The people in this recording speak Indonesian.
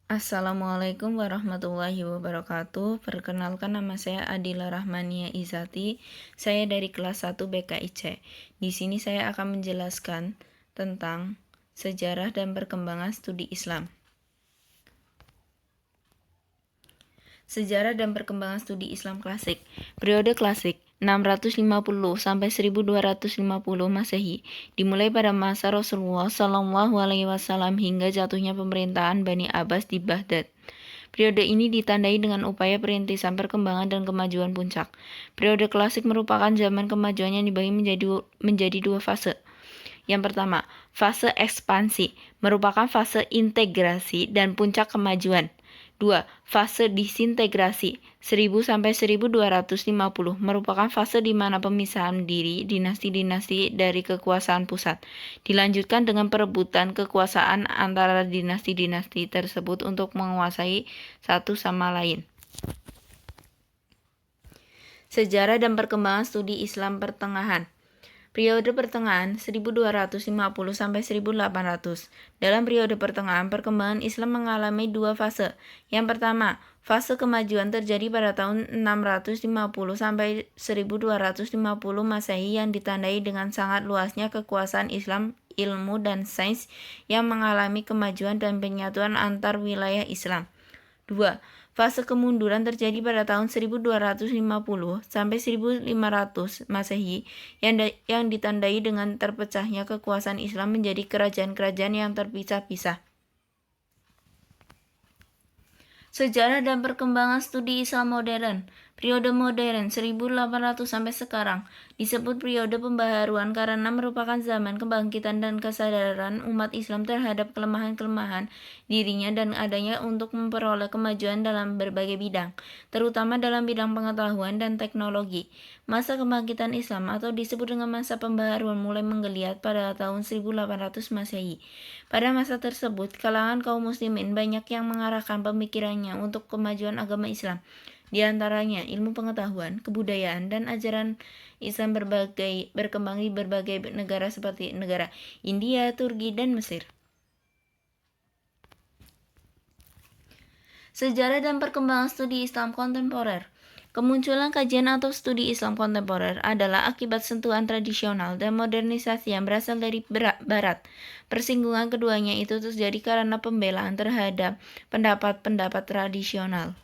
Assalamualaikum warahmatullahi wabarakatuh. Perkenalkan, nama saya Adila Rahmania Izati. Saya dari kelas 1 BKIC. Di sini saya akan menjelaskan tentang sejarah dan perkembangan studi Islam. Sejarah dan perkembangan studi Islam klasik. Periode klasik 650 sampai 1250 Masehi dimulai pada masa Rasulullah Shallallahu alaihi wasallam hingga jatuhnya pemerintahan Bani Abbas di Baghdad. Periode ini ditandai dengan upaya perintisan perkembangan dan kemajuan puncak. Periode klasik merupakan zaman kemajuan yang dibagi menjadi dua fase. Yang pertama, fase ekspansi, merupakan fase integrasi dan puncak kemajuan. 2. Fase disintegrasi 1000 sampai 1250 merupakan fase di mana pemisahan diri dinasti-dinasti dari kekuasaan pusat. Dilanjutkan dengan perebutan kekuasaan antara dinasti-dinasti tersebut untuk menguasai satu sama lain. Sejarah dan perkembangan studi Islam pertengahan. Periode pertengahan 1250 sampai 1800. Dalam periode pertengahan, perkembangan Islam mengalami dua fase. Yang pertama, fase kemajuan terjadi pada tahun 650 sampai 1250 Masehi yang ditandai dengan sangat luasnya kekuasaan Islam, ilmu dan sains yang mengalami kemajuan dan penyatuan antar wilayah Islam. 2. Fase kemunduran terjadi pada tahun 1250 sampai 1500 Masehi yang ditandai dengan terpecahnya kekuasaan Islam menjadi kerajaan-kerajaan yang terpisah-pisah. Sejarah dan perkembangan studi Islam modern. Periode modern 1800 sampai sekarang disebut periode pembaharuan karena merupakan zaman kebangkitan dan kesadaran umat Islam terhadap kelemahan-kelemahan dirinya dan adanya untuk memperoleh kemajuan dalam berbagai bidang, terutama dalam bidang pengetahuan dan teknologi. Masa kebangkitan Islam atau disebut dengan masa pembaharuan mulai menggeliat pada tahun 1800 Masehi. Pada masa tersebut, kalangan kaum muslimin banyak yang mengarahkan pemikirannya untuk kemajuan agama Islam. Di antaranya ilmu pengetahuan, kebudayaan, dan ajaran Islam berkembang di berbagai negara seperti negara India, Turki, dan Mesir. Sejarah dan perkembangan studi Islam kontemporer. Kemunculan kajian atau studi Islam kontemporer adalah akibat sentuhan tradisional dan modernisasi yang berasal dari Barat. Persinggungan keduanya itu terjadi karena pembelaan terhadap pendapat-pendapat tradisional.